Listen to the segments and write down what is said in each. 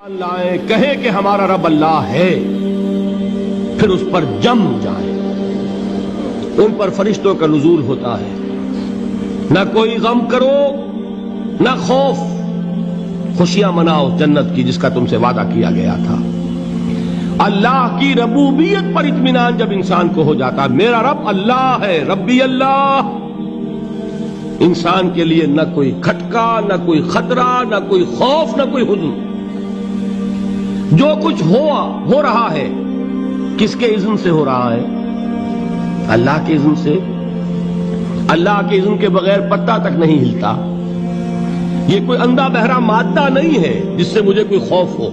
لائیں کہیں کہ ہمارا رب اللہ ہے، پھر اس پر جم جائیں۔ ان پر فرشتوں کا نزول ہوتا ہے، نہ کوئی غم کرو نہ خوف، خوشیاں مناؤ جنت کی جس کا تم سے وعدہ کیا گیا تھا۔ اللہ کی ربوبیت پر اطمینان جب انسان کو ہو جاتا، میرا رب اللہ ہے، ربی اللہ، انسان کے لیے نہ کوئی کھٹکا، نہ کوئی خطرہ، نہ کوئی خوف، نہ کوئی حزن۔ جو کچھ ہو رہا ہے کس کے اذن سے ہو رہا ہے؟ اللہ کے اذن سے۔ اللہ کے اذن کے بغیر پتا تک نہیں ہلتا۔ یہ کوئی اندھا بہرا مادہ نہیں ہے جس سے مجھے کوئی خوف ہو۔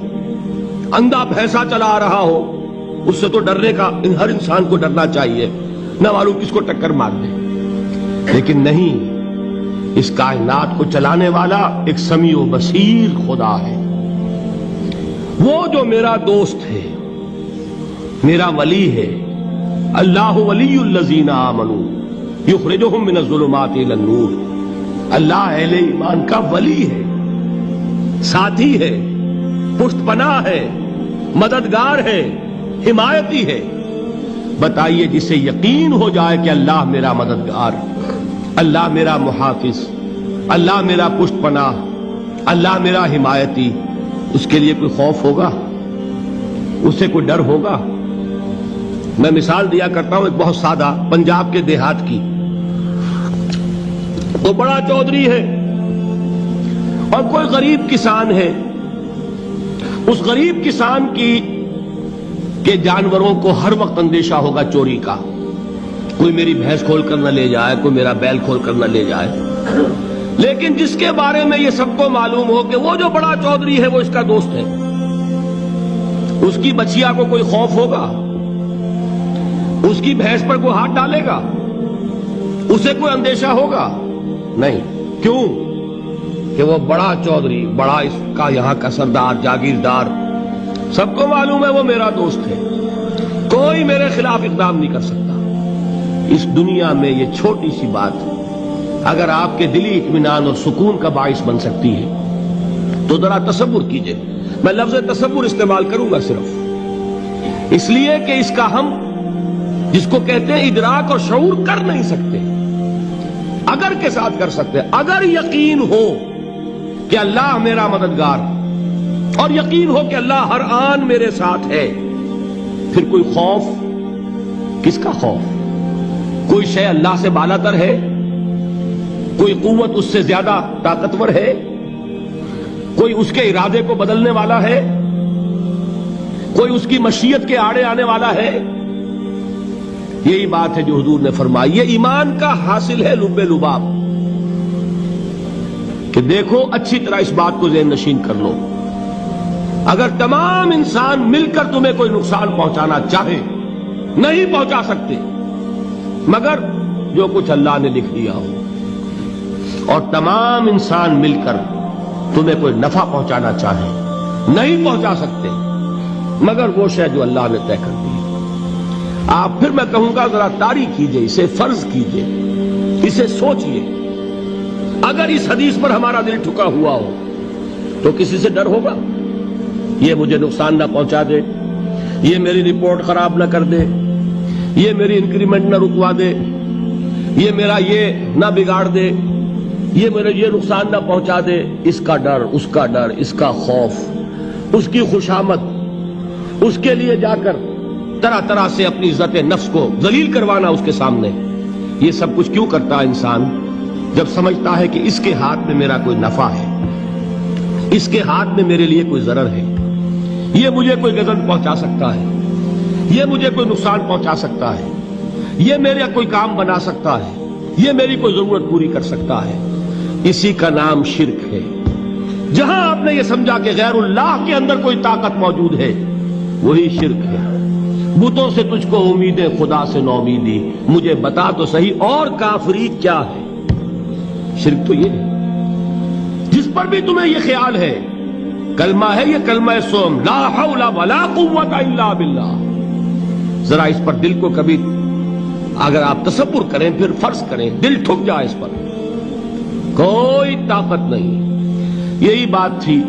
اندھا بھینسا چلا آ رہا ہو اس سے تو ڈرنے کا ہر انسان کو ڈرنا چاہیے، نہ معلوم کس کو ٹکر مار دے۔ لیکن نہیں، اس کائنات کو چلانے والا ایک سمیع و بصیر خدا ہے، وہ جو میرا دوست ہے، میرا ولی ہے۔ اللہ ولی الذین آمنوا یخرجہم من الظلمات الی النور۔ اللہ اہل ایمان کا ولی ہے، ساتھی ہے، پشت پناہ ہے، مددگار ہے، حمایتی ہے۔ بتائیے جسے یقین ہو جائے کہ اللہ میرا مددگار، اللہ میرا محافظ، اللہ میرا پشت پناہ، اللہ میرا حمایتی، اس کے لیے کوئی خوف ہوگا؟ اس سے کوئی ڈر ہوگا؟ میں مثال دیا کرتا ہوں ایک بہت سادہ، پنجاب کے دیہات کی۔ وہ بڑا چودھری ہے اور کوئی غریب کسان ہے۔ اس غریب کسان کے جانوروں کو ہر وقت اندیشہ ہوگا چوری کا، کوئی میری بھینس کھول کر نہ لے جائے، کوئی میرا بیل کھول کر نہ لے جائے۔ لیکن جس کے بارے میں یہ سب کو معلوم ہو کہ وہ جو بڑا چودھری ہے وہ اس کا دوست ہے، اس کی بچیا کو کوئی خوف ہوگا؟ اس کی بھینس پر کوئی ہاتھ ڈالے گا؟ اسے کوئی اندیشہ ہوگا؟ نہیں۔ کیوں؟ کہ وہ بڑا چودھری، بڑا اس کا یہاں کا سردار، جاگیردار، سب کو معلوم ہے وہ میرا دوست ہے، کوئی میرے خلاف اقدام نہیں کر سکتا۔ اس دنیا میں یہ چھوٹی سی بات اگر آپ کے دلی اطمینان اور سکون کا باعث بن سکتی ہے تو ذرا تصور کیجئے۔ میں لفظ تصور استعمال کروں گا صرف اس لیے کہ اس کا ہم جس کو کہتے ہیں ادراک اور شعور کر نہیں سکتے، اگر کے ساتھ کر سکتے۔ اگر یقین ہو کہ اللہ میرا مددگار اور یقین ہو کہ اللہ ہر آن میرے ساتھ ہے، پھر کوئی خوف؟ کس کا خوف؟ کوئی شے اللہ سے بالاتر ہے؟ کوئی قوت اس سے زیادہ طاقتور ہے؟ کوئی اس کے ارادے کو بدلنے والا ہے؟ کوئی اس کی مشیت کے آڑے آنے والا ہے؟ یہی بات ہے جو حضور نے فرمائی۔ یہ ایمان کا حاصل ہے لب لباب، کہ دیکھو اچھی طرح اس بات کو ذہن نشین کر لو، اگر تمام انسان مل کر تمہیں کوئی نقصان پہنچانا چاہے نہیں پہنچا سکتے، مگر جو کچھ اللہ نے لکھ دیا ہو، اور تمام انسان مل کر تمہیں کوئی نفع پہنچانا چاہے نہیں پہنچا سکتے، مگر وہ شے جو اللہ نے طے کر دی۔ آپ پھر میں کہوں گا ذرا طاری کیجئے، اسے فرض کیجئے، اسے سوچئے۔ اگر اس حدیث پر ہمارا دل ٹھکا ہوا ہو تو کسی سے ڈر ہوگا؟ یہ مجھے نقصان نہ پہنچا دے، یہ میری رپورٹ خراب نہ کر دے، یہ میری انکریمنٹ نہ رکوا دے، یہ میرا یہ نہ بگاڑ دے، یہ میرے یہ نقصان نہ پہنچا دے۔ اس کا ڈر، اس کا ڈر، اس کا خوف، اس کی خوشامد، اس کے لیے جا کر طرح طرح سے اپنی عزت نفس کو ذلیل کروانا اس کے سامنے، یہ سب کچھ کیوں کرتا ہے انسان؟ جب سمجھتا ہے کہ اس کے ہاتھ میں میرا کوئی نفع ہے، اس کے ہاتھ میں میرے لیے کوئی ضرر ہے، یہ مجھے کوئی غضب پہنچا سکتا ہے، یہ مجھے کوئی نقصان پہنچا سکتا ہے، یہ میرا کوئی کام بنا سکتا ہے، یہ میری کوئی ضرورت پوری کر سکتا ہے، اسی کا نام شرک ہے۔ جہاں آپ نے یہ سمجھا کہ غیر اللہ کے اندر کوئی طاقت موجود ہے، وہی شرک ہے۔ بتوں سے تجھ کو امیدیں، خدا سے نو امیدی، مجھے بتا تو صحیح اور کافری کیا ہے؟ شرک تو یہ ہے جس پر بھی تمہیں یہ خیال ہے، کلمہ ہے یہ کلمہ سوم، لا حول ولا قوت الا باللہ۔ ذرا اس پر دل کو کبھی اگر آپ تصور کریں، پھر فرض کریں، دل ٹھک جائے اس پر، کوئی طاقت نہیں۔ یہی بات تھی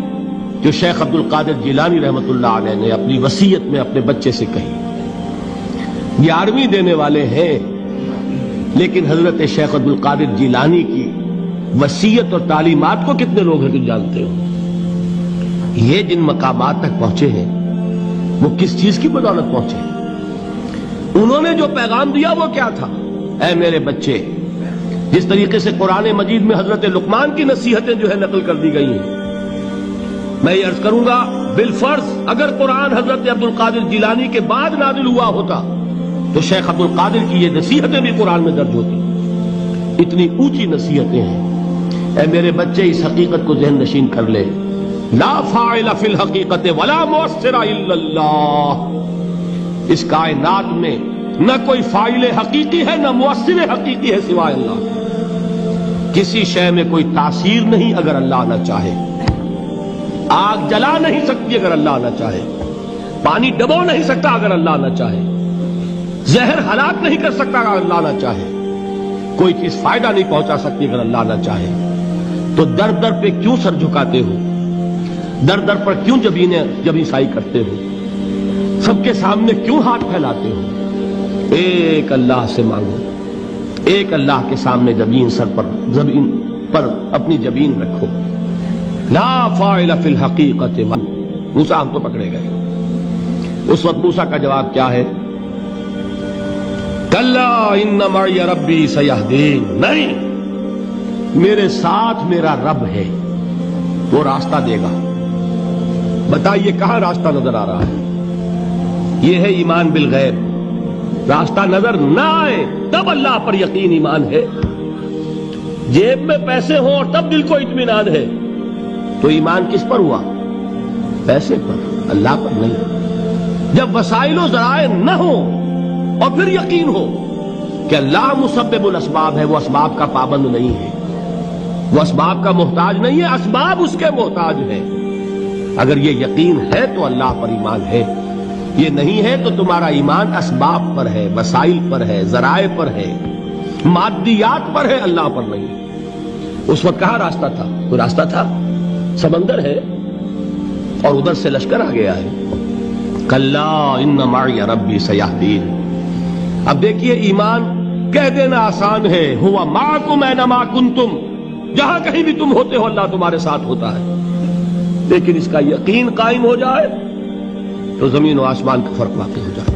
جو شیخ عبد القادر جیلانی رحمۃ اللہ علیہ نے اپنی وصیت میں اپنے بچے سے کہی. 11ویں دینے والے ہیں، لیکن حضرت شیخ عبد القادر جیلانی کی وصیت اور تعلیمات کو کتنے لوگ ہیں تم جانتے ہو؟ یہ جن مقامات تک پہنچے ہیں وہ کس چیز کی بدولت پہنچے ہیں؟ انہوں نے جو پیغام دیا وہ کیا تھا؟ اے میرے بچے، جس طریقے سے قرآن مجید میں حضرت لقمان کی نصیحتیں جو ہے نقل کر دی گئی ہیں، میں یہ عرض کروں گا بالفرض اگر قرآن حضرت عبد القادر جیلانی کے بعد نازل ہوا ہوتا تو شیخ عبد القادر کی یہ نصیحتیں بھی قرآن میں درج ہوتی. اتنی اونچی نصیحتیں ہیں. اے میرے بچے، اس حقیقت کو ذہن نشین کر لے، لا فاعل فی الحقیقت ولا مؤثر الا اللہ. اس کائنات میں نہ کوئی فاعل حقیقی ہے نہ مؤثر حقیقی ہے سوائے اللہ. کسی شے میں کوئی تاثیر نہیں اگر اللہ نہ چاہے. آگ جلا نہیں سکتی اگر اللہ نہ چاہے. پانی ڈبو نہیں سکتا اگر اللہ نہ چاہے. زہر ہلاک نہیں کر سکتا اگر اللہ نہ چاہے. کوئی چیز فائدہ نہیں پہنچا سکتی اگر اللہ نہ چاہے. تو در در پہ کیوں سر جھکاتے ہو؟ در در پر کیوں جبیں سائی کرتے ہو؟ سب کے سامنے کیوں ہاتھ پھیلاتے ہو؟ ایک اللہ سے مانگو. ایک اللہ کے سامنے زمین پر اپنی جبین رکھو. لا فاعل فی الحقیقت. موسیٰ ہم تو پکڑے گئے. اس وقت موسیٰ کا جواب کیا ہے؟ کلا ان معی ربی سیہدین. نہیں، میرے ساتھ میرا رب ہے، وہ راستہ دے گا. بتائیے کہاں راستہ نظر آ رہا ہے؟ یہ ہے ایمان بالغیب. راستہ نظر نہ آئے تب اللہ پر یقین ایمان ہے. جیب میں پیسے ہوں اور تب دل کو اطمینان ہے تو ایمان کس پر ہوا؟ پیسے پر، اللہ پر نہیں. جب وسائل و ذرائع نہ ہوں اور پھر یقین ہو کہ اللہ مسبب الاسباب ہے، وہ اسباب کا پابند نہیں ہے، وہ اسباب کا محتاج نہیں ہے، اسباب اس کے محتاج ہیں. اگر یہ یقین ہے تو اللہ پر ایمان ہے. یہ نہیں ہے تو تمہارا ایمان اسباب پر ہے، وسائل پر ہے، ذرائع پر ہے، مادیات پر ہے، اللہ پر نہیں. اس وقت کہاں راستہ تھا؟ کوئی راستہ تھا؟ سمندر ہے اور ادھر سے لشکر آ گیا ہے. کلا ان معی ربی سیہدین. اب دیکھیے، ایمان کہہ دینا آسان ہے، ہوا معکم اینما کنتم. جہاں کہیں بھی تم ہوتے ہو اللہ تمہارے ساتھ ہوتا ہے. لیکن اس کا یقین قائم ہو جائے تو زمین و آسمان کا فرق واقع ہو جائے.